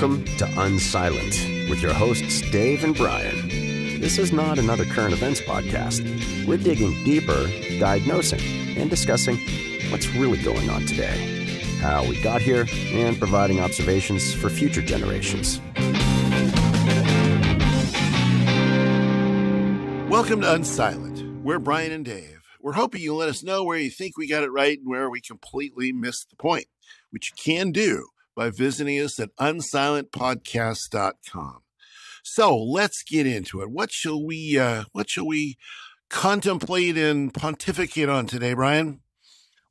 Welcome to Unsilent with your hosts Dave and Brian. This is not another current events podcast. We're digging deeper, diagnosing, and discussing what's really going on today, how we got here, and providing observations for future generations. Welcome to Unsilent. We're Brian and Dave. We're hoping you'll let us know where you think we got it right and where we completely missed the point, which you can do by visiting us at unsilentpodcast.com. So let's get into it. What shall we contemplate and pontificate on today, Brian?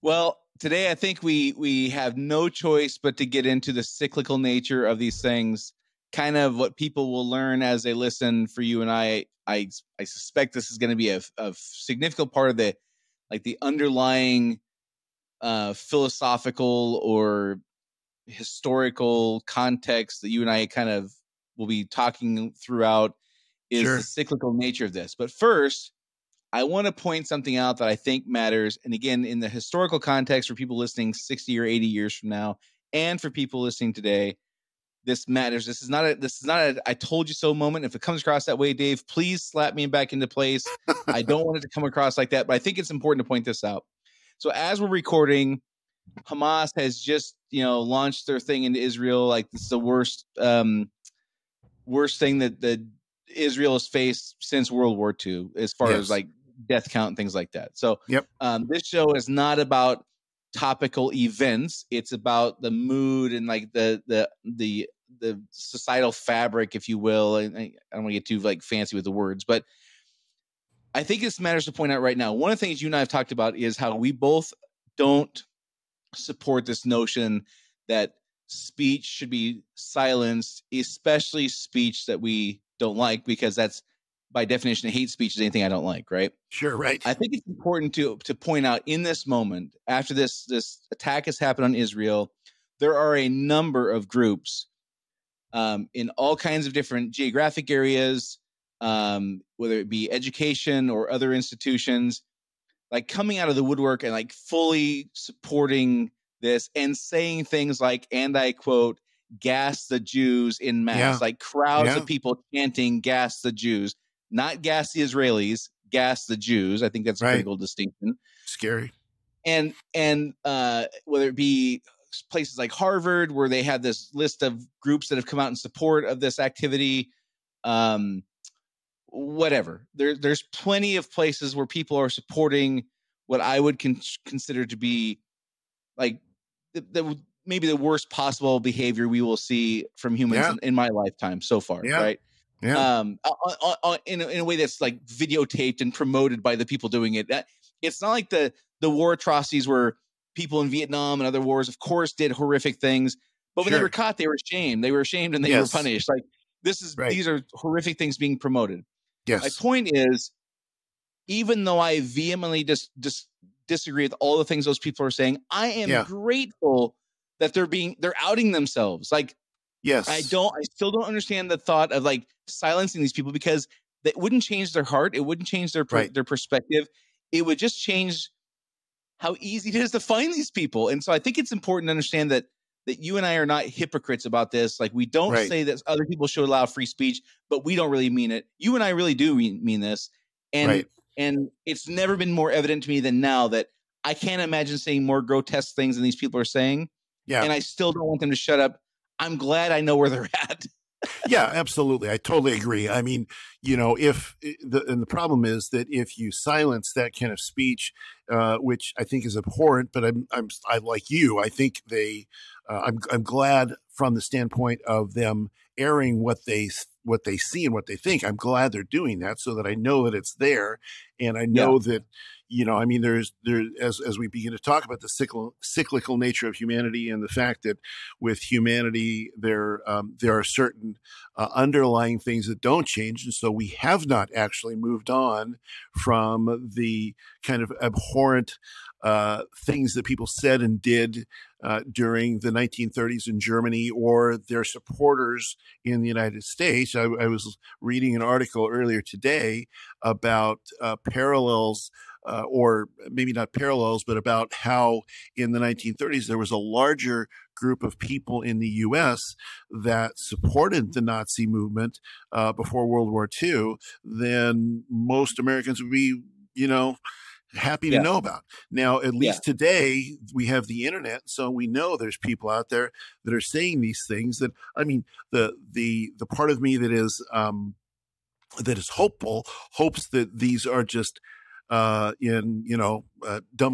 Well, today I think we have no choice but to get into the cyclical nature of these things, kind of what people will learn as they listen. For you and I suspect this is going to be a significant part of the underlying philosophical or historical context that you and I kind of will be talking throughout is the cyclical nature of this. But first, I want to point something out that I think matters. And again, in the historical context for people listening 60 or 80 years from now, and for people listening today, this matters. This is not a I told you so moment. If it comes across that way, Dave, please slap me back into place. I don't want it to come across like that, but I think it's important to point this out. So as we're recording, Hamas has just, launched their thing into Israel. Like, this is the worst thing that Israel has faced since World War II, as far as like death count and things like that. So this show is not about topical events. It's about the mood and like the societal fabric, if you will. And I don't want to get too fancy with the words, but I think this matters to point out right now. One of the things you and I have talked about is how we both don't support this notion that speech should be silenced, especially speech that we don't like, because that's by definition, hate speech is anything I don't like, right? Sure, right. I think it's important to point out in this moment, after this attack has happened on Israel, there are a number of groups in all kinds of different geographic areas, whether it be education or other institutions, like coming out of the woodwork and like fully supporting this and saying things like, and I quote, "gas the Jews" in mass, like crowds of people chanting "gas the Jews," not gas the Israelis, gas the Jews. I think that's a critical distinction. Scary. And whether it be places like Harvard, where they have this list of groups that have come out in support of this activity, whatever. There's plenty of places where people are supporting what I would consider to be like maybe the worst possible behavior we will see from humans in my lifetime so far, right? Yeah. In a way that's like videotaped and promoted by the people doing it. It's not like the war atrocities where people in Vietnam and other wars, of course, did horrific things, but when they were caught, they were ashamed. They were ashamed and they were punished. Like these are horrific things being promoted. Yes. My point is, even though I vehemently disagree with all the things those people are saying, I am grateful that they're outing themselves. Like, I still don't understand the thought of like silencing these people, because that wouldn't change their heart. It wouldn't change their perspective. It would just change how easy it is to find these people. And so I think it's important to understand that you and I are not hypocrites about this. Like, we don't say that other people should allow free speech, but we don't really mean it. You and I really do mean this. And it's never been more evident to me than now that I can't imagine saying more grotesque things than these people are saying. Yeah. And I still don't want them to shut up. I'm glad I know where they're at. Yeah, absolutely. I totally agree. I mean, the problem is that if you silence that kind of speech, which I think is abhorrent, but I like you, I think I'm glad from the standpoint of them airing what they see and what they think. I'm glad they're doing that so that I know that it's there, and I know that there's as we begin to talk about the cyclical nature of humanity and the fact that with humanity there are certain underlying things that don't change, and so we have not actually moved on from the kind of abhorrent things that people said and did during the 1930s in Germany or their supporters in the United States. I was reading an article earlier today about parallels or maybe not parallels, but about how in the 1930s there was a larger group of people in the U.S. that supported the Nazi movement before World War II than most Americans would be, happy to know about. Now, at least today, we have the internet, so we know there's people out there that are saying these things. That, I mean, the part of me that is hopeful hopes that these are just dumb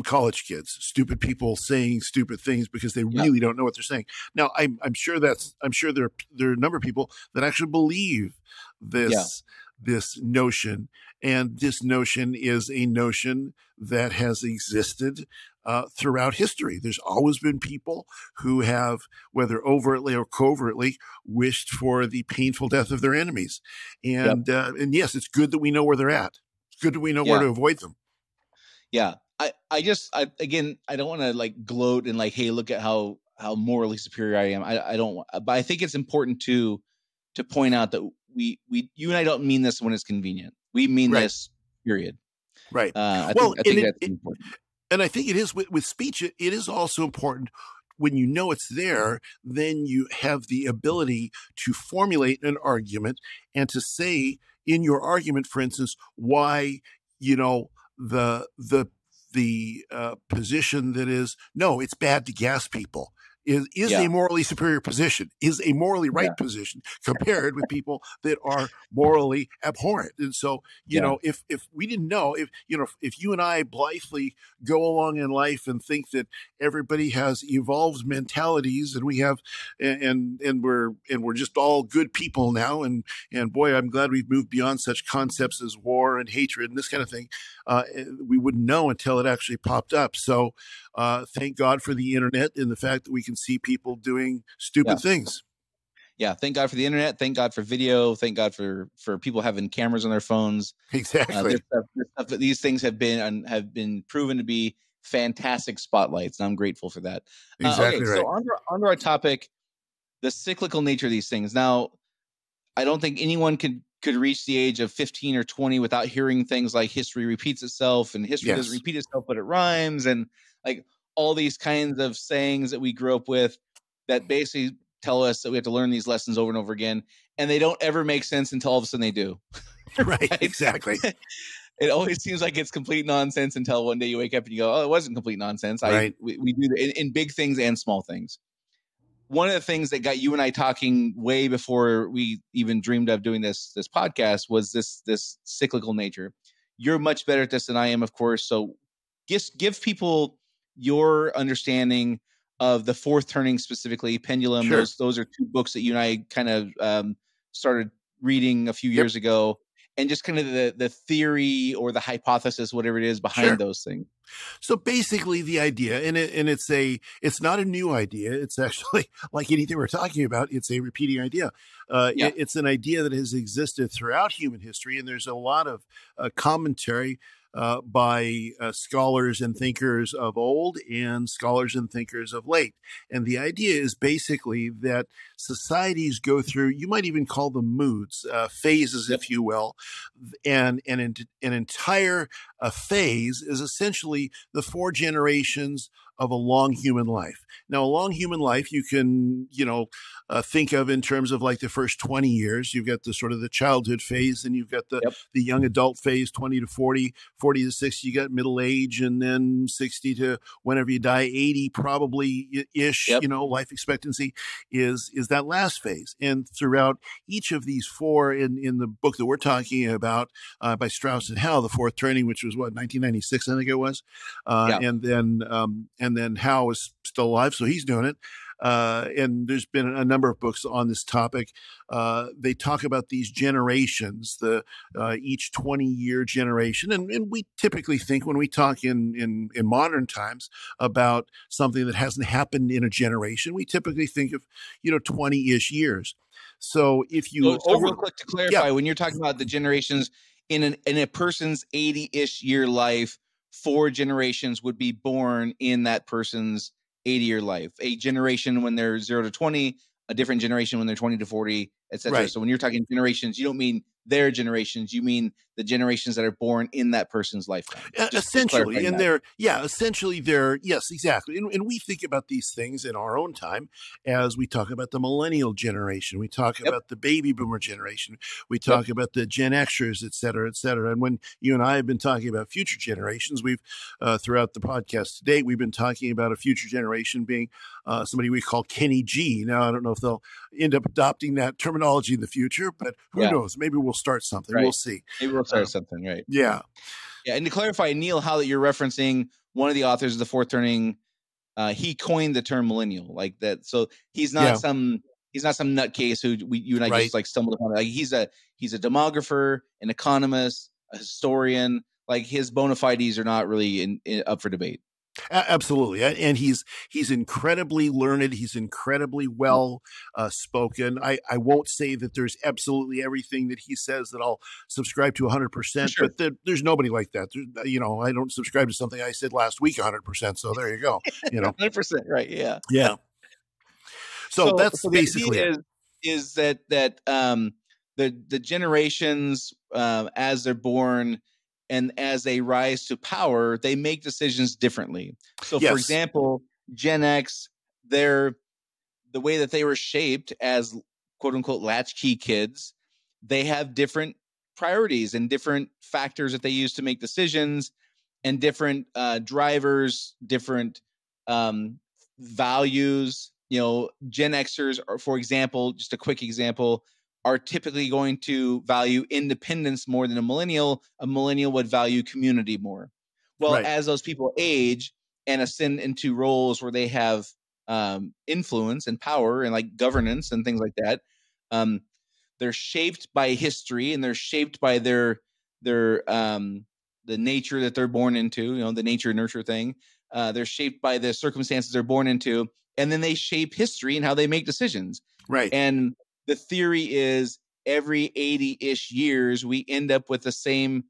college kids, stupid people saying stupid things because they really don't know what they're saying. Now, I'm sure there are a number of people that actually believe this notion, and this notion is a notion that has existed throughout history. There's always been people who have, whether overtly or covertly, wished for the painful death of their enemies. And yes, it's good that we know where they're at. It's good that we know where to avoid them. Yeah. I don't want to like gloat and like, hey, look at how morally superior I am. I don't, but I think it's important to point out that you and I don't mean this when it's convenient. We mean this, period. Right. I think that's important. And I think it is with speech. It is also important when you know it's there, then you have the ability to formulate an argument and to say in your argument, for instance, why, the position that is, no, it's bad to gas people is a morally superior position, is a morally right position compared with people that are morally abhorrent. And so, if we didn't know, if you and I blithely go along in life and think that everybody has evolved mentalities and we have, and we're just all good people now. And boy, I'm glad we've moved beyond such concepts as war and hatred and this kind of thing. We wouldn't know until it actually popped up. So, thank God for the internet and the fact that we can see people doing stupid things. Yeah. Thank God for the internet. Thank God for video. Thank God for people having cameras on their phones. Exactly. These things have been proven to be fantastic spotlights, and I'm grateful for that. Exactly. Right. So on our topic, the cyclical nature of these things. Now, I don't think anyone could reach the age of 15 or 20 without hearing things like history repeats itself, and history doesn't repeat itself, but it rhymes, and like all these kinds of sayings that we grew up with that basically tell us that we have to learn these lessons over and over again, and they don't ever make sense until all of a sudden they do. Right? Exactly. It always seems like it's complete nonsense until one day you wake up and you go, oh, it wasn't complete nonsense. Right. We do that in big things and small things. One of the things that got you and I talking way before we even dreamed of doing this podcast was this cyclical nature. You're much better at this than I am, of course. So just give people your understanding of the Fourth Turning, specifically Pendulum. Sure. Those are two books that you and I kind of started reading a few years ago, and just kind of the theory or the hypothesis, whatever it is behind those things. So basically the idea, and it's not a new idea. It's actually like anything we're talking about. It's a repeating idea. It's an idea that has existed throughout human history. And there's a lot of commentary by scholars and thinkers of old and scholars and thinkers of late. And the idea is basically that societies go through, you might even call them moods, phases, if you will. And an entire phase is essentially the 4 generations of a long human life. Now, a long human life, you can, think of in terms of like the first 20 years. You've got the sort of the childhood phase, and you've got the young adult phase, 20 to 40, 40 to 60, you got middle age, and then 60 to whenever you die, 80 probably ish, life expectancy is that last phase. And throughout each of these 4 in the book that we're talking about, by Strauss and Howe, The Fourth Turning, which was 1996, I think it was. And then Howe is still alive, so he's doing it. And there's been a number of books on this topic. They talk about these generations, each 20-year generation. And we typically think when we talk in modern times about something that hasn't happened in a generation, we typically think of, 20-ish years. So if you real quick to clarify, when you're talking about the generations in a person's 80-ish year life, 4 generations would be born in that person's 80-year life. A generation when they're 0 to 20, a different generation when they're 20 to 40, etc. Right. So when you're talking generations, you don't mean their generations, you mean the generations that are born in that person's lifetime. Essentially, and yes, exactly. And we think about these things in our own time as we talk about the millennial generation. We talk about the baby boomer generation. We talk about the Gen Xers, et cetera, et cetera. And when you and I have been talking about future generations, we've, throughout the podcast today, we've been talking about a future generation being somebody we call Kenny G. Now, I don't know if they'll end up adopting that terminology in the future, but who knows? Maybe we'll start something. Right. We'll see. Maybe we'll start something, right? Yeah. Yeah. And to clarify, Neil, how that you're referencing one of the authors of The Fourth Turning, he coined the term millennial like that. So he's not some nutcase who you and I just like stumbled upon. Like he's a demographer, an economist, a historian. Like his bona fides are not really up for debate. Absolutely. And he's incredibly learned. He's incredibly well spoken. I won't say that there's absolutely everything that he says that I'll subscribe to 100%, but there's nobody like that. I don't subscribe to something I said last week 100%. So there you go. 100%. Right. Yeah. Yeah. So that's basically it. Is that the generations as they're born and as they rise to power, they make decisions differently. So, for example, Gen X, the way that they were shaped as quote unquote latchkey kids, they have different priorities and different factors that they use to make decisions, and different drivers, different values. Gen Xers are, for example, just a quick example, are typically going to value independence more than a millennial. A millennial would value community more. Well, as those people age and ascend into roles where they have influence and power and like governance and things like that, they're shaped by history and they're shaped by the nature that they're born into, the nature nurture thing. They're shaped by the circumstances they're born into, and then they shape history and how they make decisions. Right. And the theory is every 80-ish years, we end up with the same,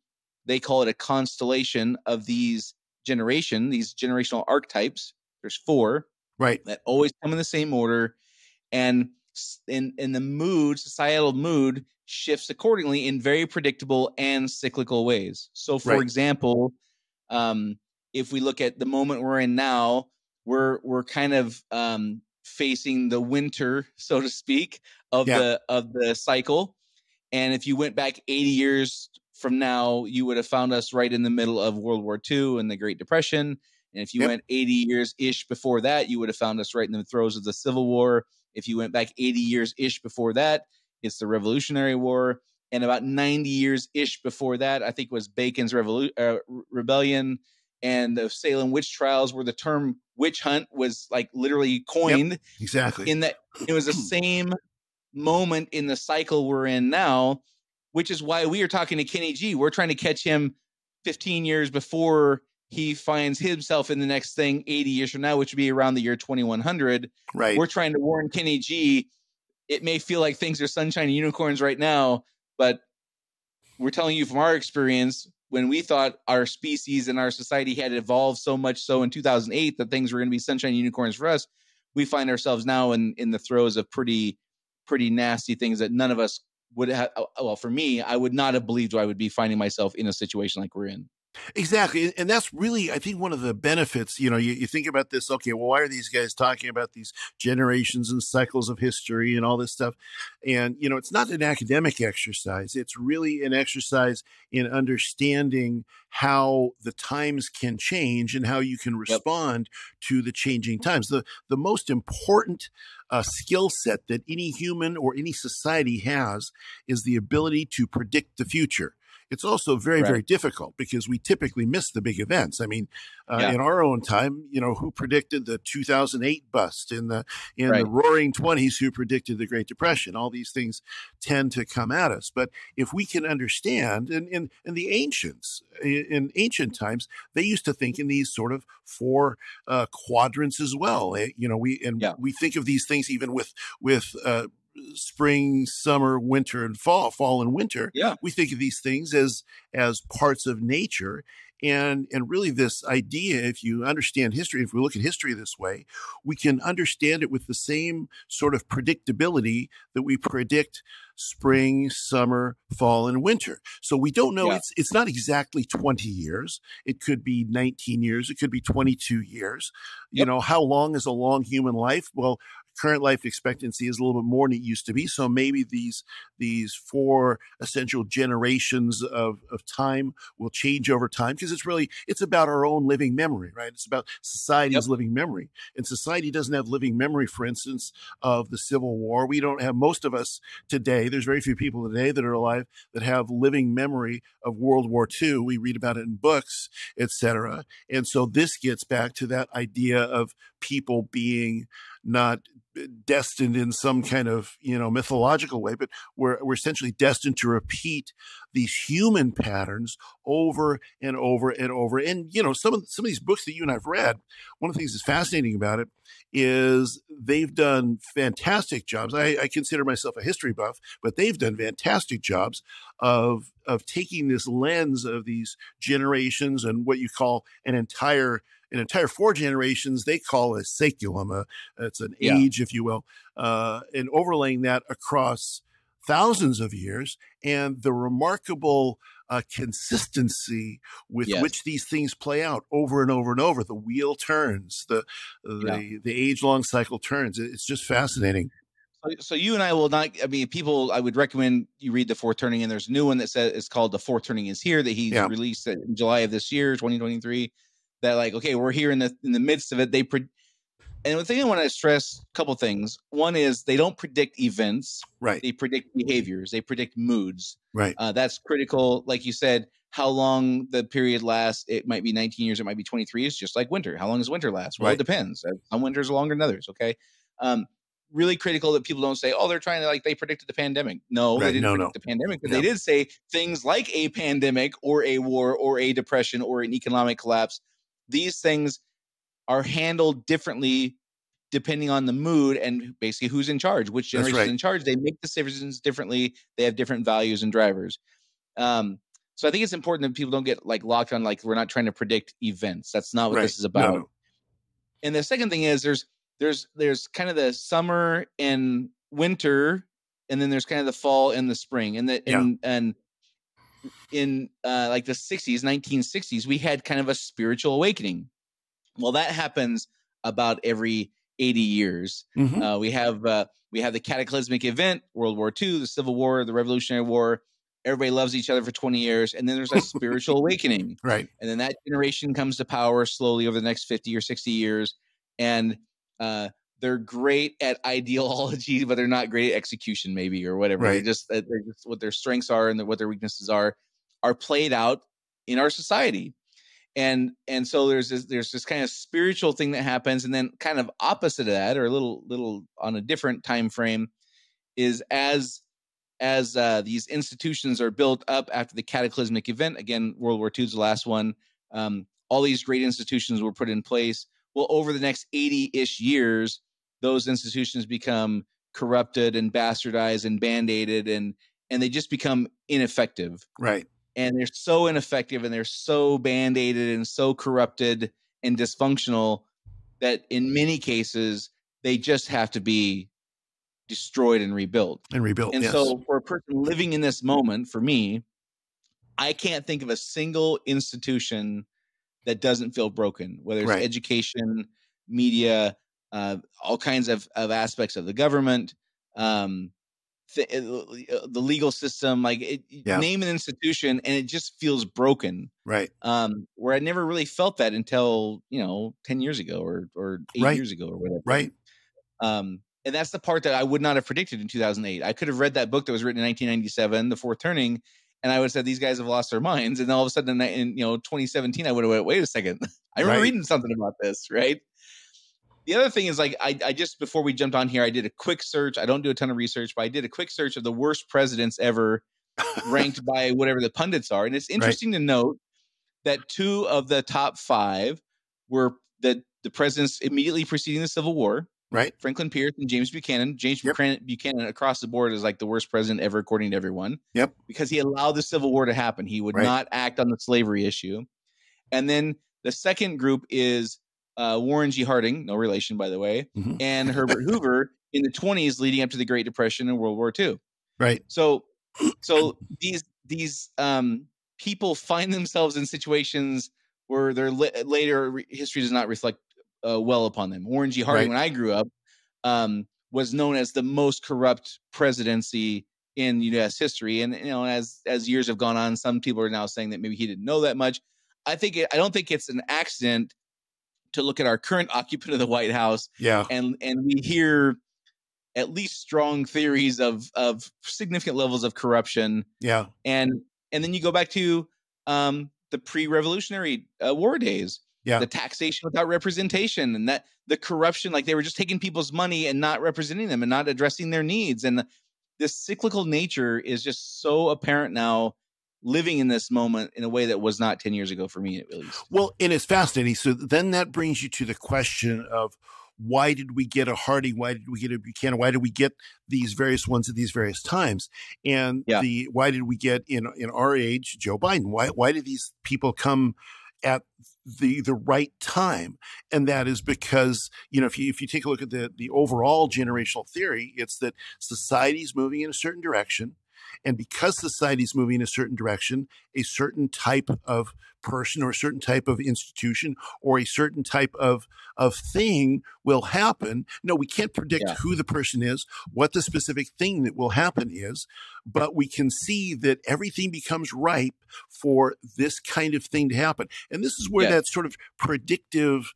they call it a constellation of these generational archetypes. There's 4 that always come in the same order. And in the societal mood shifts accordingly in very predictable and cyclical ways. So for example, if we look at the moment we're in now, we're kind of facing the winter, so to speak, of the cycle. And if you went back 80 years from now, you would have found us right in the middle of World War II and the Great Depression. And if you went 80 years-ish before that, you would have found us right in the throes of the Civil War. If you went back 80 years-ish before that, it's the Revolutionary War. And about 90 years-ish before that, I think was Bacon's Rebellion and the Salem witch trials, where the term witch hunt was like literally coined. Exactly. In that it was the same moment in the cycle we're in now, which is why we are talking to Kenny G. We're trying to catch him 15 years before he finds himself in the next thing 80 years from now, which would be around the year 2100. Right. We're trying to warn Kenny G. It may feel like things are sunshine and unicorns right now, but we're telling you from our experience, when we thought our species and our society had evolved so much so in 2008 that things were going to be sunshine and unicorns for us, we find ourselves now in the throes of pretty nasty things that none of us would have. Well, for me, I would not have believed I would be finding myself in a situation like we're in. Exactly. And that's really, I think, one of the benefits. You think about this, okay, well, why are these guys talking about these generations and cycles of history and all this stuff? And, it's not an academic exercise. It's really an exercise in understanding how the times can change and how you can respond to the changing times. The most important skill set that any human or any society has is the ability to predict the future. It's also very, very difficult because we typically miss the big events. I mean, in our own time, who predicted the 2008 bust in the roaring 20s, who predicted the Great Depression? All these things tend to come at us. But if we can understand, and the ancients, in ancient times, they used to think in these sort of 4 quadrants as well. We think of these things even with spring, summer, winter, and fall and winter. Yeah. We think of these things as parts of nature. And really this idea, if you understand history, if we look at history this way, we can understand it with the same sort of predictability that we predict spring, summer, fall, and winter. So we don't know. It's not exactly 20 years. It could be 19 years. It could be 22 years. You know, how long is a long human life? Well, current life expectancy is a little bit more than it used to be. So maybe these four essential generations of time will change over time, because it's about our own living memory, right? It's about society's living memory. And society doesn't have living memory, for instance, of the Civil War. We don't have, most of us today, there's very few people today that are alive that have living memory of World War II. We read about it in books, etc. And so this gets back to that idea of people being not destined in some kind of, mythological way, but we're essentially destined to repeat these human patterns over and over and over. And, some of these books that you and I've read, one of the things that's fascinating about it is they've done fantastic jobs. I consider myself a history buff, but they've done fantastic jobs of taking this lens of these generations and what you call an entire 4 generations. They call a saeculum. It's an age, if you will, and overlaying that across thousands of years, and the remarkable consistency with which these things play out over and over and over. The wheel turns, the age-long cycle turns. It's just fascinating. So you and I will not, people, I would recommend you read The Fourth Turning, and there's a new one that says it's called The Fourth Turning is Here, that he's released in July of this year, 2023, that okay, we're here in the midst of it. And the thing I want to stress, a couple things. One is they don't predict events. Right. They predict behaviors. They predict moods. Right. That's critical. Like you said, how long the period lasts. It might be 19 years. It might be 23 years, just like winter. How long does winter last? Well, it depends. Some winters are longer than others. Okay. Really critical that people don't say, they're trying to, they predicted the pandemic. No, they didn't predict the pandemic, but they did say things like a pandemic or a war or a depression or an economic collapse. These things are handled differently depending on the mood and basically who's in charge, which generation is in charge. They make decisions differently. They have different values and drivers. So I think it's important that people don't get locked on, we're not trying to predict events. That's not what this is about. No. And the second thing is there's kind of the summer and winter, and then there's kind of the fall and the spring. And and in the 60s, 1960s, we had kind of a spiritual awakening. Well, that happens about every 80 years. Mm-hmm. We have the cataclysmic event, World War II, the Civil War, the Revolutionary War. Everybody loves each other for 20 years. And then there's a spiritual awakening. Right. And then that generation comes to power slowly over the next 50 or 60 years. And they're great at ideology, but they're not great at execution, maybe, or whatever. Right. They're just what their strengths are and what their weaknesses are played out in our society. And so there's this kind of spiritual thing that happens, and then kind of opposite of that, or a little on a different time frame, is as these institutions are built up after the cataclysmic event. Again, World War II is the last one. All these great institutions were put in place. Well, over the next 80-ish years, those institutions become corrupted and bastardized and band-aided, and they just become ineffective. Right. And they're so ineffective and they're so band-aided and so corrupted and dysfunctional that in many cases, they just have to be destroyed and rebuilt. And so for a person living in this moment, for me, I can't think of a single institution that doesn't feel broken, whether it's education, media, all kinds of aspects of the government, the legal system, name an institution and it just feels broken. Right. Where I never really felt that until, 10 years ago or 8 years ago or whatever. Right. And that's the part that I would not have predicted in 2008. I could have read that book that was written in 1997, The Fourth Turning, and I would have said, these guys have lost their minds. And all of a sudden in 2017, I would have went, wait a second. I remember reading something about this, right? The other thing is, I just, before we jumped on here, I did a quick search. I don't do a ton of research, but I did a quick search of the worst presidents ever ranked by whatever the pundits are. And it's interesting to note that 2 of the top 5 were the presidents immediately preceding the Civil War. Right. Franklin Pierce and James Buchanan. Buchanan across the board is the worst president ever, according to everyone. Yep. Because he allowed the Civil War to happen. He would not act on the slavery issue. And then the second group is Warren G. Harding, no relation, by the way, and Herbert Hoover in the 1920s leading up to the Great Depression and World War II. Right. So these people find themselves in situations where their later history does not reflect well upon them. Warren G. Harding, when I grew up, was known as the most corrupt presidency in U.S. history. And as years have gone on, some people are now saying that maybe he didn't know that much. I don't think it's an accident to look at our current occupant of the White House. Yeah. And we hear at least strong theories of significant levels of corruption. Yeah. And then you go back to the pre-Revolutionary War days. Yeah. The taxation without representation, and that the corruption, like they were just taking people's money and not representing them and not addressing their needs. And this cyclical nature is just so apparent now, living in this moment in a way that was not 10 years ago for me, at least. Well, and it's fascinating. So then that brings you to the question of, why did we get a Harding? Why did we get a Buchanan? Why did we get these various ones at these various times? And why did we get in our age, Joe Biden? Why did these people come at the right time? And that is because, if you take a look at the overall generational theory, it's that society's moving in a certain direction. And because society is moving in a certain direction, a certain type of person or a certain type of institution or a certain type of thing will happen. No, we can't predict who the person is, what the specific thing that will happen is, but we can see that everything becomes ripe for this kind of thing to happen. And this is where that sort of predictive,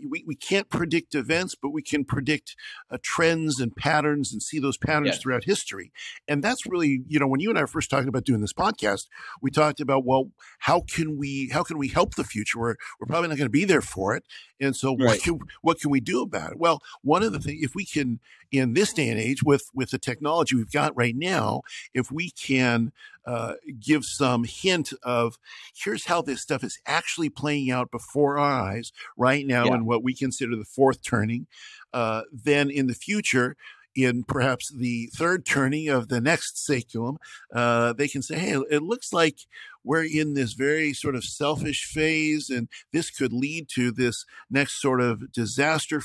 we can't predict events, but we can predict trends and patterns and see those patterns throughout history. And that's really, when you and I were first talking about doing this podcast, we talked about, well, how can we help the future? We're probably not going to be there for it. And so what can we do about it? Well, one of the things, if we can, in this day and age, with the technology we've got right now, if we can give some hint of, here's how this stuff is actually playing out before our eyes right now in what we consider the fourth turning, then in the future, in perhaps the third turning of the next saeculum, they can say, hey, it looks like we're in this very sort of selfish phase, and this could lead to this next sort of disaster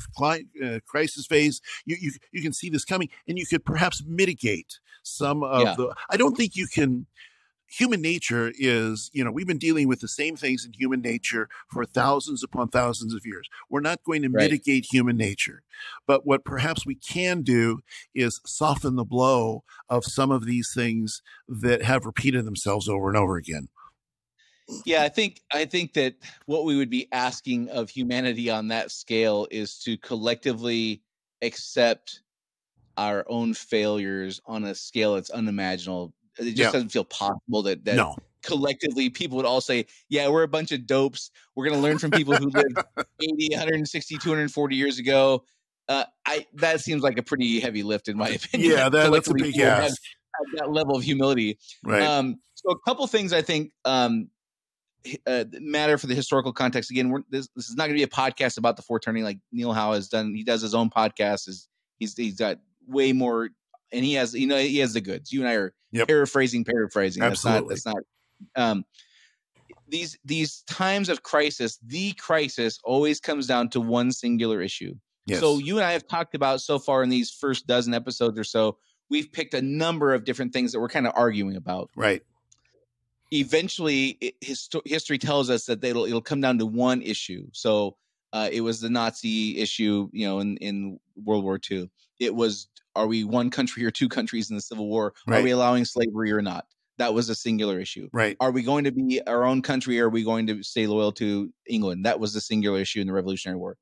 crisis phase. You can see this coming, and you could perhaps mitigate some of the. I don't think you can. Human nature is, we've been dealing with the same things in human nature for thousands upon thousands of years. We're not going to mitigate human nature. But what perhaps we can do is soften the blow of some of these things that have repeated themselves over and over again. Yeah, I think that what we would be asking of humanity on that scale is to collectively accept our own failures on a scale that's unimaginable. It just doesn't feel possible that collectively people would all say, yeah, we're a bunch of dopes. We're going to learn from people who lived 80, 160, 240 years ago. That seems like a pretty heavy lift in my opinion. Yeah, that's a big ask. That level of humility. Right. So a couple things I think matter for the historical context. Again, this is not going to be a podcast about the fourth turning like Neil Howe has done. He does his own podcast. He's got way more. And he has the goods. You and I are paraphrasing. Absolutely. That's not. These times of crisis, the crisis always comes down to one singular issue. Yes. So you and I have talked about so far in these first dozen episodes or so, we've picked a number of different things that we're kind of arguing about. Right. Eventually, history tells us that it'll come down to one issue. So it was the Nazi issue, in World War II. It was, are we one country or two countries in the Civil War? Right. Are we allowing slavery or not? That was a singular issue. Right. Are we going to be our own country? Or are we going to stay loyal to England? That was the singular issue in the Revolutionary War.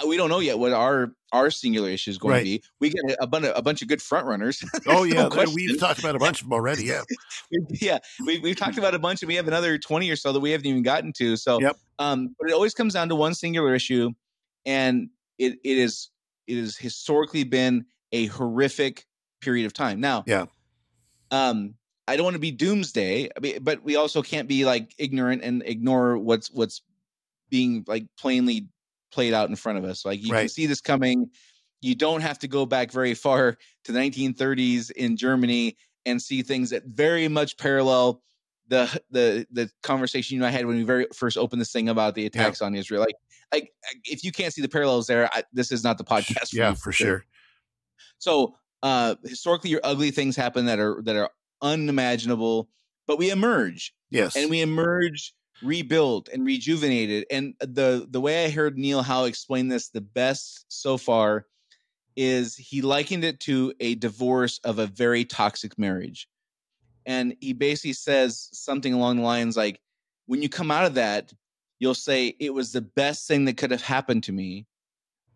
We don't know yet what our singular issue is going to be. We get a bunch of good front runners. Oh yeah, we've talked about a bunch of them already. Yeah, we've talked about a bunch, and we have another 20 or so that we haven't even gotten to. So, but it always comes down to one singular issue, and it is historically been a horrific period of time. Now, I don't want to be doomsday, but we also can't be like ignorant and ignore what's being like plainly played out in front of us. Like you can see this coming. You don't have to go back very far to the 1930s in Germany and see things that very much parallel the conversation you and I had when we very first opened this thing about the attacks on Israel. Like if you can't see the parallels there, this is not the podcast for you. For sure. So historically, your ugly things happen that are unimaginable, but we emerge. Yes, and we emerge rebuilt and rejuvenated. And the way I heard Neil Howe explain this the best so far is he likened it to a divorce of a very toxic marriage. And he basically says something along the lines like, when you come out of that, you'll say, it was the best thing that could have happened to me.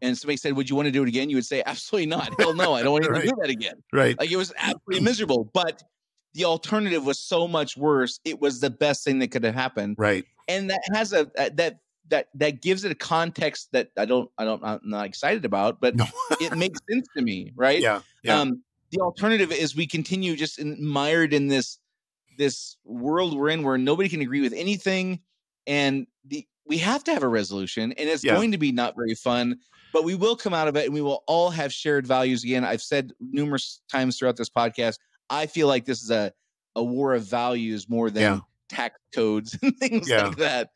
And somebody said, would you want to do it again? You would say, absolutely not. Hell no, I don't want to do that again. Right. Like, it was absolutely miserable. But the alternative was so much worse. It was the best thing that could have happened. Right. And that has that gives it a context that I'm not excited about, but it makes sense to me. Right. Yeah. The alternative is we continue just mired in this world we're in where nobody can agree with anything. And we have to have a resolution, and it's going to be not very fun, but we will come out of it, and we will all have shared values again. I've said numerous times throughout this podcast, I feel like this is a war of values more than tax codes and things like that.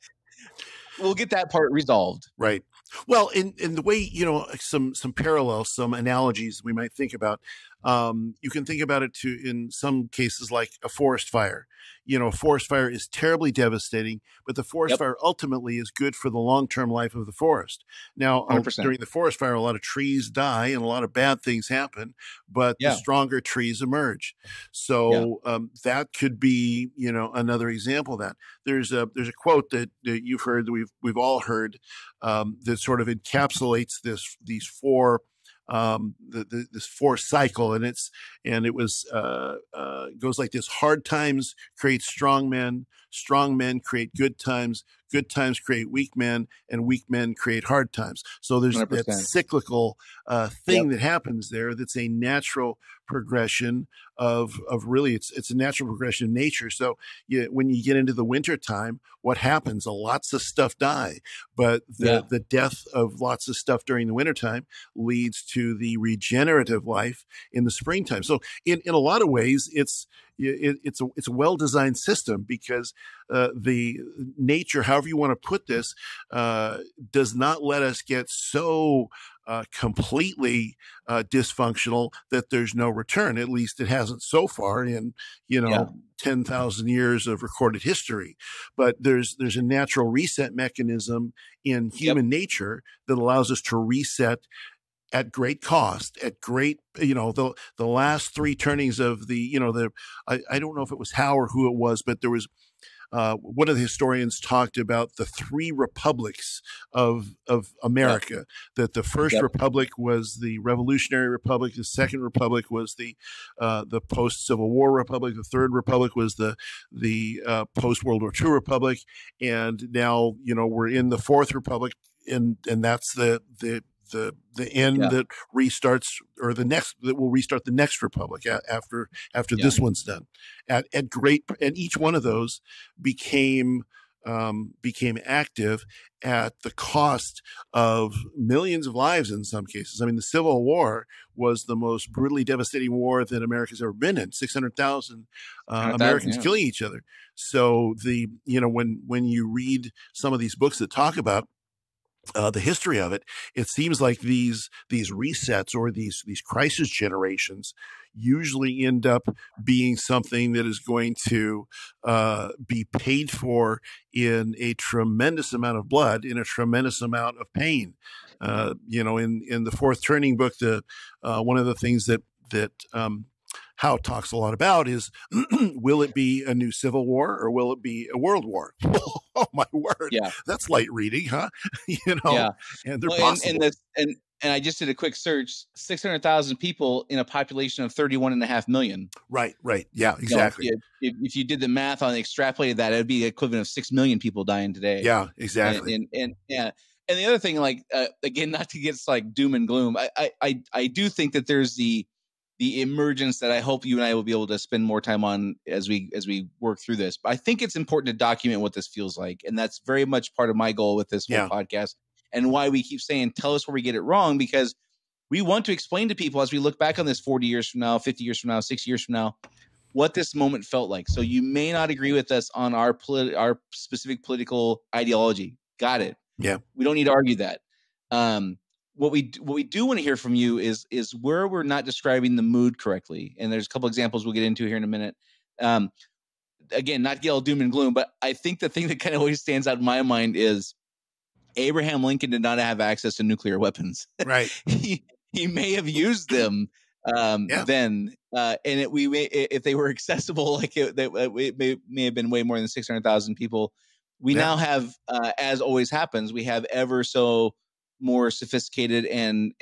We'll get that part resolved. Right. Well, in the way, some parallels, some analogies we might think about, you can think about it in some cases like a forest fire. A forest fire is terribly devastating, but the forest fire ultimately is good for the long-term life of the forest. Now, 100%. During the forest fire, a lot of trees die and a lot of bad things happen, but the stronger trees emerge. So that could be, another example of that. There's a quote that you've heard, that we've all heard, that sort of encapsulates these four. This four cycle, and it goes like this: hard times create strong men create good times create weak men, and weak men create hard times. So there's 100%. That cyclical thing that happens there. That's a natural progression of really, it's a natural progression of nature. So when you get into the winter time, what happens? Lots of stuff die, but the death of lots of stuff during the wintertime leads to the regenerative life in the springtime. So in a lot of ways, it's a well-designed system, because the nature, however you want to put this, does not let us get so completely dysfunctional that there's no return. At least it hasn't so far in 10,000 years of recorded history. But there's a natural reset mechanism in human nature that allows us to reset at great cost, at great, the last three turnings of I don't know if it was Howe or who it was, but there was one of the historians talked about the three republics of America. That the first republic was the Revolutionary Republic, the second republic was the post-Civil War republic, the third republic was the post-World War II republic, and now we're in the fourth republic, and that's the end that restarts, or the next that will restart the next republic after this one's done. At great, and each one of those became active at the cost of millions of lives in some cases. I mean, the Civil War was the most brutally devastating war that America's ever been in. 600,000 Americans killing each other. So when you read some of these books that talk about the history of it, it seems like these resets or these crisis generations usually end up being something that is going to be paid for in a tremendous amount of blood, in a tremendous amount of pain. In the Fourth Turning book, one of the things that Howe talks a lot about is, will it be a new civil war or will it be a world war? Oh my word. Yeah. That's light reading, huh? And they're possible. And I just did a quick search, 600,000 people in a population of 31.5 million. Right. Yeah, exactly. If you did the math on extrapolated that, it'd be the equivalent of 6 million people dying today. Yeah, exactly. And the other thing, again, not to get like doom and gloom, I do think that there's the emergence that I hope you and I will be able to spend more time on as we work through this. But I think it's important to document what this feels like. And that's very much part of my goal with this whole podcast, and why we keep saying, tell us where we get it wrong, because we want to explain to people as we look back on this 40 years from now, 50 years from now, 60 years from now, what this moment felt like. So you may not agree with us on our specific political ideology. Got it. Yeah. We don't need to argue that. What we do want to hear from you is where we're not describing the mood correctly. And there's a couple examples we'll get into here in a minute. Again, not get all doom and gloom, but I think the thing that kind of always stands out in my mind is Abraham Lincoln did not have access to nuclear weapons. Right. He may have used them then, and if they were accessible, like it may have been way more than 600,000 people. We now have, as always happens, we have ever so more sophisticated and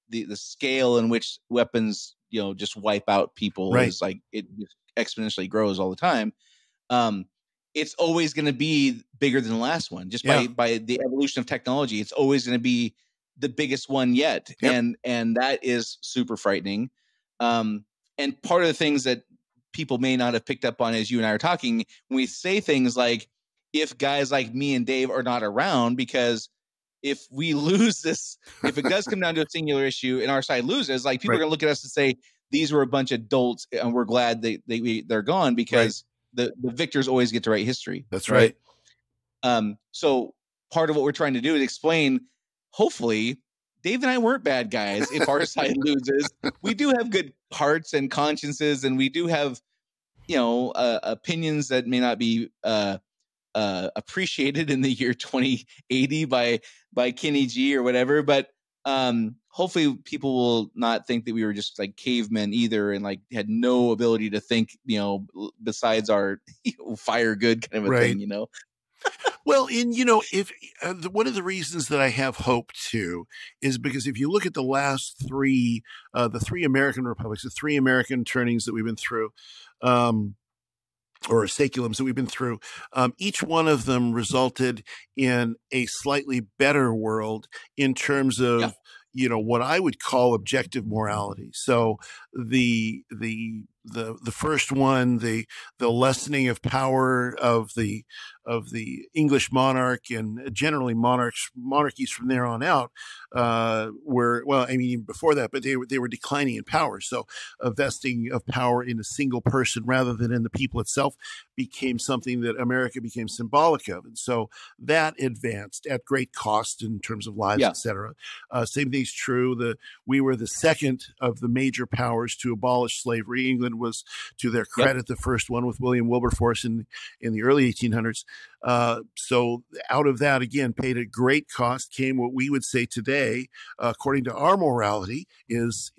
the scale in which weapons just wipe out people is like it exponentially grows all the time. It's always going to be bigger than the last one, just by the evolution of technology. It's always going to be the biggest one yet. Yep. And that is super frightening. And part of the things that people may not have picked up on as you and I are talking, when we say things like, if guys like me and Dave are not around, because if we lose this, if it does come down to a singular issue and our side loses, like people are going to look at us and say, these were a bunch of dolts and we're glad they're gone, because the victors always get to write history. That's right. So part of what we're trying to do is explain, hopefully, Dave and I weren't bad guys. If our side loses, we do have good hearts and consciences, and we do have, opinions that may not be appreciated in the year 2080 by Kenny G or whatever. But hopefully people will not think that we were just like cavemen either, and like had no ability to think, besides our fire good kind of a thing, Well, and if one of the reasons that I have hope too is because if you look at the last the three American republics, the three American turnings that we've been through, or saculums that we've been through, each one of them resulted in a slightly better world in terms of what I would call objective morality. So the first one, the lessening of power of the English monarch, and generally monarchies from there on out were, well, I mean, even before that, but they were declining in power. So a vesting of power in a single person rather than in the people itself became something that America became symbolic of, and so that advanced at great cost in terms of lives, etc. Same thing's true. We were the second of the major powers to abolish slavery. England was, to their credit, the first one with William Wilberforce in the early 1800s. So out of that, again, paid at great cost, came what we would say today, according to our morality, is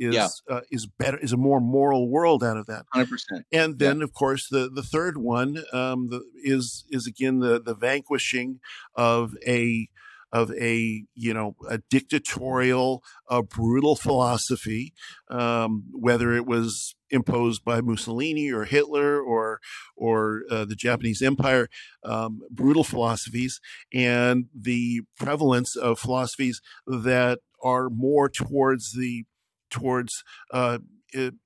better, is a more moral world out of that. 100%. And then, of course, the third one is again the vanquishing of a dictatorial, brutal philosophy, whether it was imposed by Mussolini or Hitler or the Japanese Empire, brutal philosophies, and the prevalence of philosophies that are more towards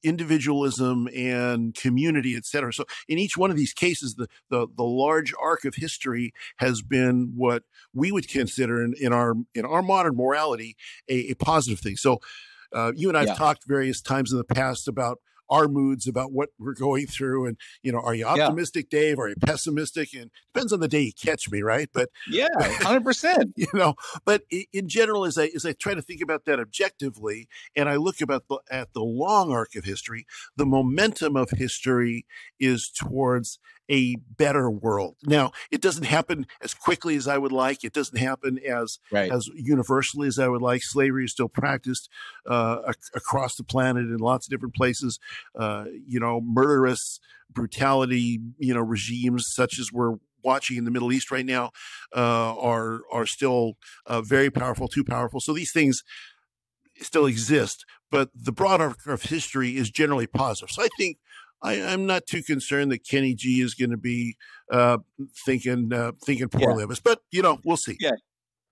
individualism and community, etc. So in each one of these cases, the large arc of history has been what we would consider in our modern morality a positive thing. So you and I have talked various times in the past about our moods, about what we're going through, and are you optimistic, Dave? Are you pessimistic? And depends on the day you catch me, right? But 100%. But in general, as I try to think about that objectively, and I look at the long arc of history, the momentum of history is towards a better world. Now, it doesn't happen as quickly as I would like. It doesn't happen as universally as I would like. Slavery is still practiced across the planet in lots of different places. Murderous brutality, regimes such as we're watching in the Middle East right now are still very powerful, too powerful. So these things still exist, but the broad arc of history is generally positive. So I think I'm not too concerned that Kenny G is going to be thinking poorly of us, but we'll see. Yeah,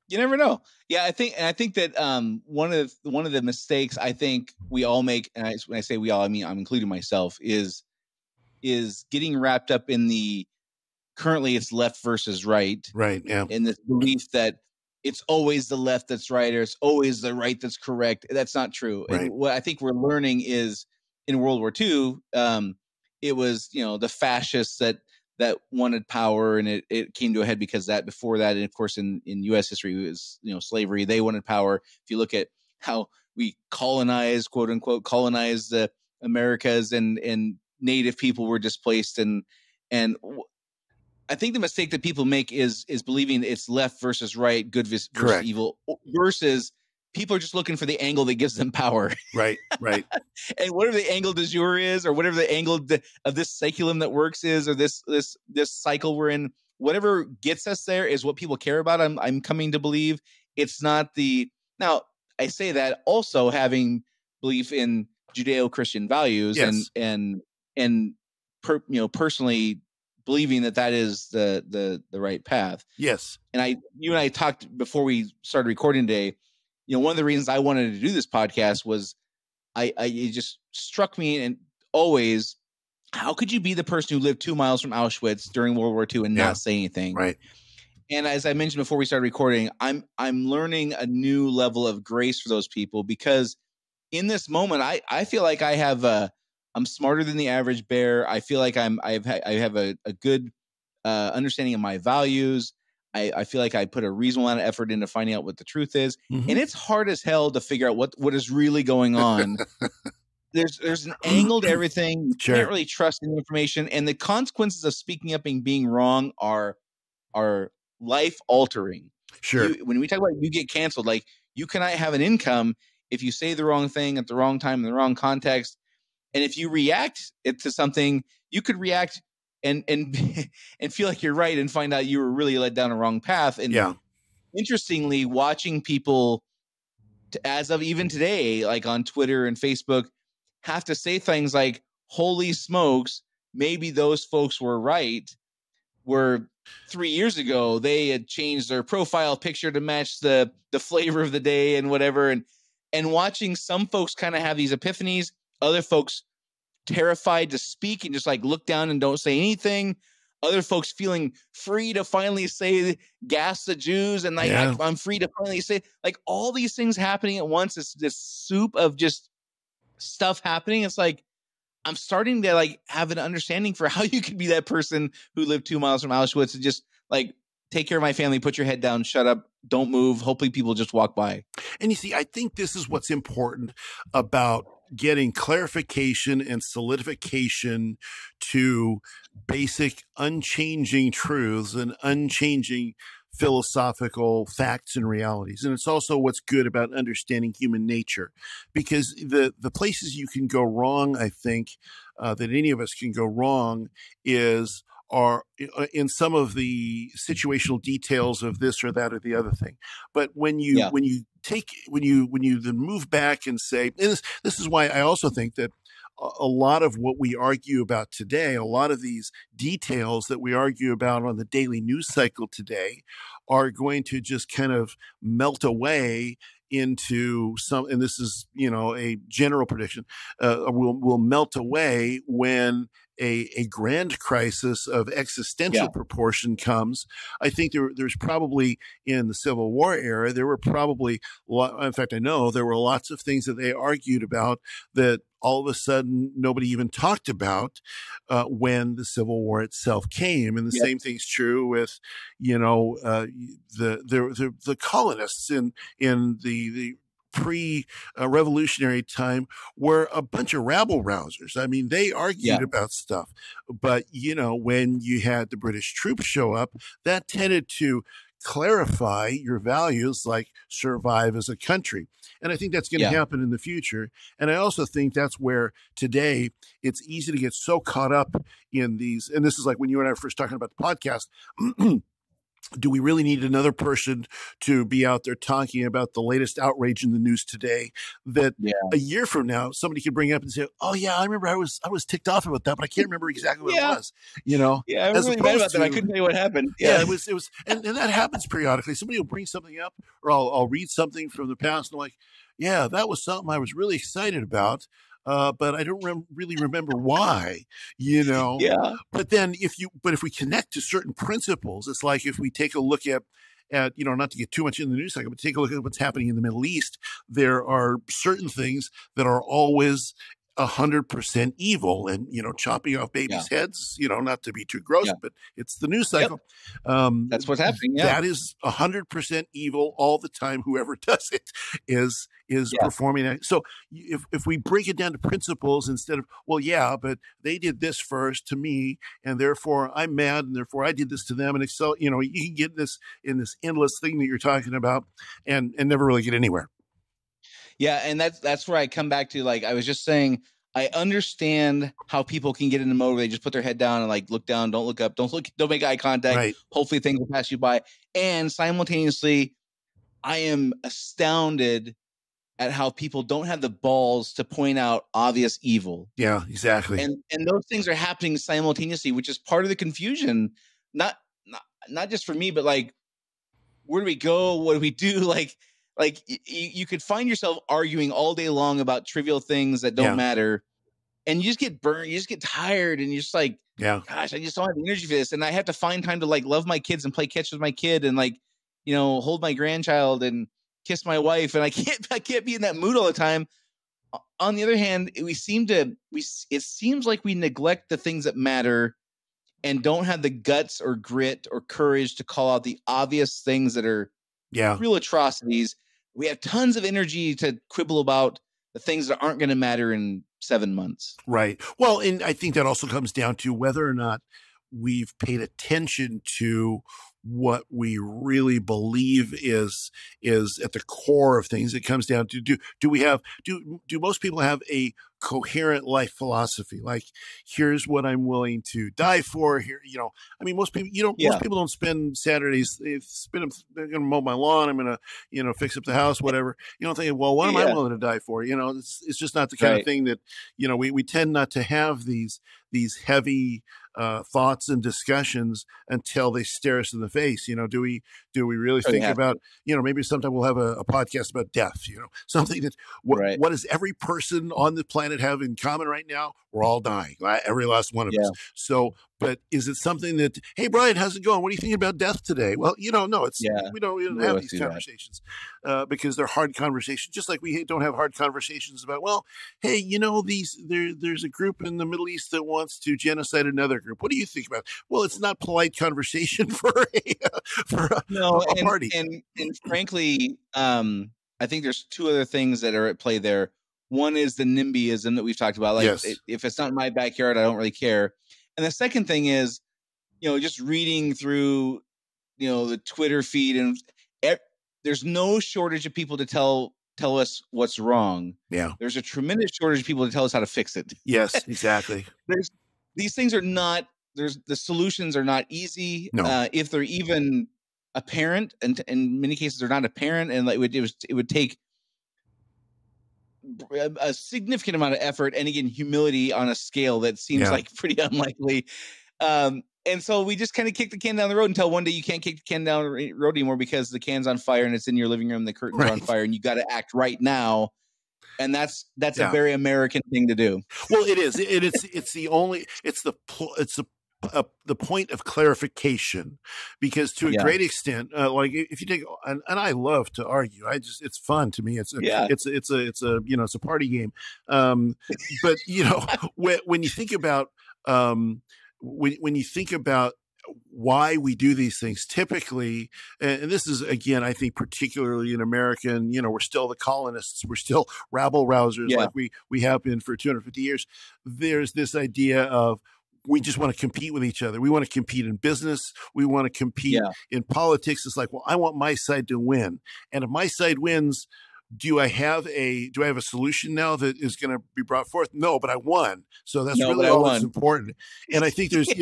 you never know. Yeah, I think that one of the mistakes I think we all make, and when I say we all, I mean I'm including myself, is getting wrapped up in the currently it's left versus right, and this belief that it's always the left that's right or it's always the right that's correct. That's not true. And what I think we're learning is in World War II, it was, the fascists that wanted power, and it came to a head because that before that, and of course in U.S. history, it was, slavery. They wanted power. If you look at how we colonized, quote unquote, colonized the Americas, and native people were displaced, and I think the mistake that people make is believing it's left versus right, good versus Correct. evil, versus people are just looking for the angle that gives them power. Right. And whatever the angle du jour is, or whatever the angle of this cyclium that works is, or this cycle we're in, whatever gets us there is what people care about. I'm coming to believe it's not now I say that also having belief in Judeo-Christian values, yes. and personally believing that is the right path. Yes. And you and I talked before we started recording today. One of the reasons I wanted to do this podcast was it just struck me, and always, how could you be the person who lived 2 miles from Auschwitz during World War II and not say anything? Right. And as I mentioned before we started recording, I'm learning a new level of grace for those people, because in this moment, I feel like I'm smarter than the average bear. I feel like I have a good understanding of my values. I feel like I put a reasonable amount of effort into finding out what the truth is. Mm-hmm. And it's hard as hell to figure out what is really going on. There's an angle to everything. You can't really trust the information. And the consequences of speaking up and being wrong are life altering. Sure. When we talk about you get canceled, like, you cannot have an income if you say the wrong thing at the wrong time in the wrong context. And if you react to something, you could react and feel like you're right and find out you were really led down a wrong path. And interestingly, watching people, as of even today, like on Twitter and Facebook, have to say things like, holy smokes, maybe those folks were right, where 3 years ago they had changed their profile picture to match the flavor of the day and whatever. And watching some folks kind of have these epiphanies, other folks terrified to speak and just like look down and don't say anything. Other folks feeling free to finally say gas the Jews, and like I'm free to finally say, like, all these things happening at once. It's this soup of just stuff happening. It's like I'm starting to like have an understanding for how you could be that person who lived 2 miles from Auschwitz and just like, take care of my family, put your head down, shut up, don't move. Hopefully people just walk by. And you see, I think this is what's important about getting clarification and solidification to basic unchanging truths and unchanging philosophical facts and realities. And it's also what's good about understanding human nature, because the places you can go wrong, I think, that any of us can go wrong are in some of the situational details of this or that or the other thing. But when you then move back and say, and this is why I also think that a lot of what we argue about today, a lot of these details that we argue about on the daily news cycle today, are going to just kind of melt away into some, and this is, a general prediction, will melt away when a grand crisis of existential proportion comes. I think there's probably, in the Civil War era, there were probably, in fact, I know there were lots of things that they argued about that all of a sudden nobody even talked about when the Civil War itself came. And the same thing's true with, the colonists in the pre-revolutionary time were a bunch of rabble-rousers. I mean, they argued about stuff. But, when you had the British troops show up, that tended to clarify your values, like survive as a country. And I think that's going to happen in the future. And I also think that's where today it's easy to get so caught up in these. And this is like when you and I were first talking about the podcast. Do we really need another person to be out there talking about the latest outrage in the news today that a year from now somebody could bring up and say, oh yeah, I remember I was ticked off about that, but I can't remember exactly what it was, Yeah, I was really mad about that. I couldn't tell you what happened. It was, and that happens periodically. Somebody will bring something up, or I'll read something from the past and I'm like, yeah, that was something I was really excited about. But I don't really remember why, But then if we connect to certain principles, it's like if we take a look at, not to get too much in the news cycle, but take a look at what's happening in the Middle East. There are certain things that are always 100% evil, and chopping off babies' heads, not to be too gross, but it's the news cycle. That's what's happening. That is 100% evil all the time. Whoever does it is performing that. So if we break it down to principles instead of, well, yeah, but they did this first to me, and therefore I'm mad, and therefore I did this to them, and Excel, you can get this in this endless thing that you're talking about, and never really get anywhere. Yeah, and that's where I come back to, like I was just saying, I understand how people can get in the mode where they just put their head down and like look down, don't look up, don't make eye contact. Right. Hopefully things will pass you by. And simultaneously, I am astounded at how people don't have the balls to point out obvious evil. Yeah, exactly. And those things are happening simultaneously, which is part of the confusion. Not just for me, but like, where do we go? What do we do? Like you could find yourself arguing all day long about trivial things that don't matter, and you just get burned. You just get tired, and you're just like, gosh, I just don't have the energy for this. And I have to find time to like love my kids and play catch with my kid, and like, hold my grandchild and kiss my wife. And I can't be in that mood all the time. On the other hand, it seems like we neglect the things that matter and don't have the guts or grit or courage to call out the obvious things that are real atrocities. We have tons of energy to quibble about the things that aren't going to matter in 7 months. Right. Well, and I think that also comes down to whether or not we've paid attention to what we really believe is at the core of things. It comes down to do most people have a coherent life philosophy? Like, here's what I'm willing to die for. Here, most people, most people don't spend Saturdays. They're going to mow my lawn. I'm going to, fix up the house, whatever. You don't think, well, what am I willing to die for? It's just not the kind of thing that, we tend not to have these heavy thoughts and discussions until they stare us in the face. Do we really think about, maybe sometime we'll have a podcast about death, something that what does every person on the planet have in common right now? We're all dying, every last one of us. So, but is it something that, hey, Brian, how's it going? What are you thinking about death today? Well, no, it's, we don't have these conversations because they're hard conversations, just like we don't have hard conversations about, well, hey, there's a group in the Middle East that wants to genocide another group. What do you think about it? Well, it's not polite conversation for a party. And frankly, I think there's two other things that are at play there. One is the NIMBYism that we've talked about. Like, if it's not in my backyard, I don't really care. And the second thing is, just reading through, the Twitter feed, and there's no shortage of people to tell us what's wrong. Yeah. There's a tremendous shortage of people to tell us how to fix it. Yes, exactly. These things are not, the solutions are not easy. No. If they're even apparent, and in many cases they're not apparent, and like it would take a significant amount of effort and, again, humility on a scale that seems like pretty unlikely. And so we just kind of kick the can down the road until one day you can't kick the can down the road anymore because the can's on fire and it's in your living room, the curtains are on fire, and you got to act right now. And that's a very American thing to do. Well, it is. It's the point of clarification, because to a great extent, like if you take, and I love to argue, it's fun to me. It's a party game. But when you think about, when you think about why we do these things, typically, and this is, again, I think particularly in America, and we're still the colonists, we're still rabble rousers like we have been for 250 years. There's this idea of, we just want to compete with each other. We want to compete in business. We want to compete in politics. It's like, well, I want my side to win. And if my side wins, do I have a solution now that is going to be brought forth? No, but I won. So that's really all that's important. And I think there's,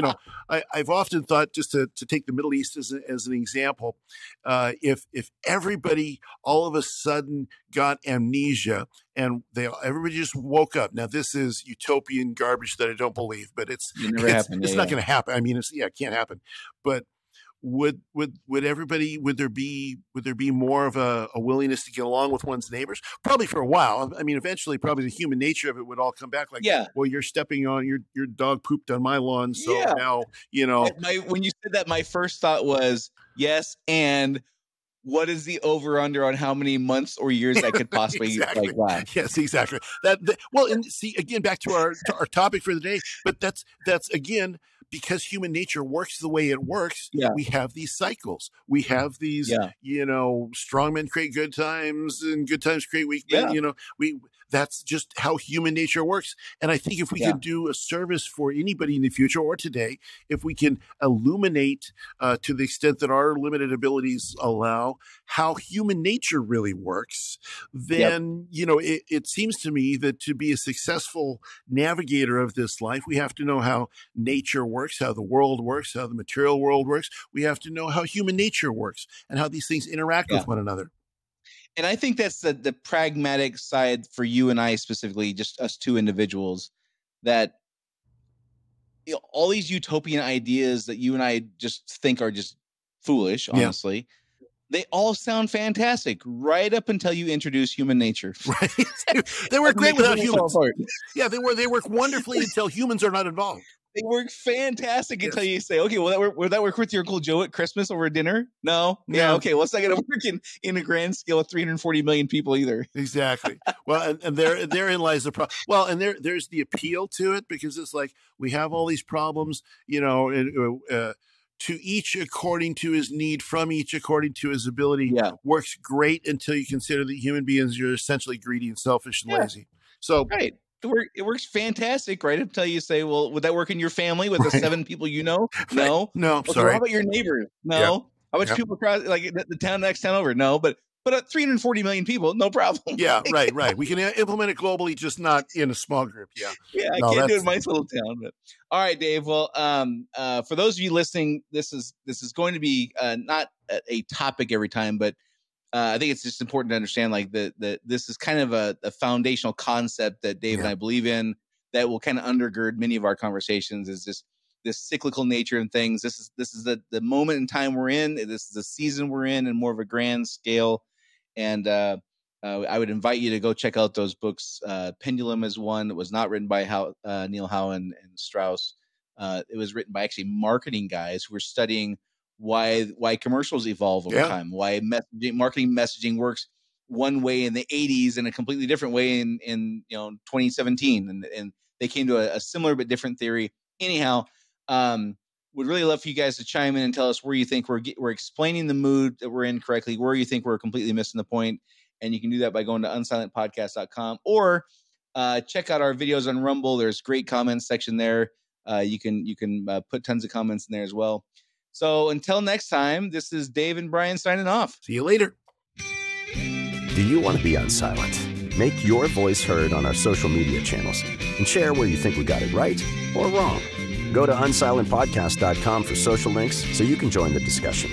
I've often thought, just to take the Middle East as an example, if everybody all of a sudden got amnesia and everybody just woke up. Now, this is utopian garbage that I don't believe, but it's not going to happen. I mean, it can't happen. But would everybody, would there be more of a willingness to get along with one's neighbors? Probably for a while. I mean, eventually probably the human nature of it would all come back, like, well, you're stepping on your dog pooped on my lawn, so now when you said that, my first thought was yes, and what is the over-under on how many months or years that could possibly last? Yes, exactly. Well, and see, again, back to our topic for the day, but that's again, because human nature works the way it works, we have these cycles. We have these, strong men create good times and good times create weak men. That's just how human nature works. And I think if we can do a service for anybody in the future or today, if we can illuminate to the extent that our limited abilities allow how human nature really works, then, it seems to me that to be a successful navigator of this life, we have to know how nature works, how the world works, how the material world works. We have to know how human nature works and how these things interact with one another. And I think that's the pragmatic side for you and I specifically, just us two individuals, that all these utopian ideas that you and I just think are just foolish, honestly, they all sound fantastic right up until you introduce human nature. Right. They work great without humans. Yeah, they work wonderfully until humans are not involved. They work fantastic until you say, okay, will that work with your Uncle Joe at Christmas over dinner? No. Yeah. Okay. Well, it's not going to work in a grand scale of 340 million people either. Exactly. Well, and therein lies the problem. Well, and there's the appeal to it, because it's like, we have all these problems, to each according to his need, from each according to his ability, works great until you consider that human beings are essentially greedy and selfish and lazy. So, right. It works fantastic, right? Until you say, well, would that work in your family with the 7 people you know? No. No, okay, sorry. How about your neighbors? No. How about people across, like the town next town over? No. But 340 million people, no problem. Yeah, right. We can implement it globally, just not in a small group. Yeah. I can't do it in my little town. But all right, Dave. Well, for those of you listening, this is going to be not a topic every time, but I think it's just important to understand, like, that this is kind of a foundational concept that Dave and I believe in, that will kind of undergird many of our conversations, is this cyclical nature and things. This is the moment in time we're in. This is the season we're in more of a grand scale. And I would invite you to go check out those books. Pendulum is one. It was not written by Neil Howe and Strauss. It was written by actually marketing guys who were studying why commercials evolve over time, why marketing messaging works one way in the 80s and a completely different way in 2017, and they came to a similar but different theory. Anyhow, would really love for you guys to chime in and tell us where you think we're explaining the mood that we're in correctly, where you think we're completely missing the point. And you can do that by going to unsilentpodcast.com, or check out our videos on Rumble. There's great comments section there. You can put tons of comments in there as well. So until next time, this is Dave and Brian signing off. See you later. Do you want to be Unsilent? Make your voice heard on our social media channels and share where you think we got it right or wrong. Go to unsilentpodcast.com for social links so you can join the discussion.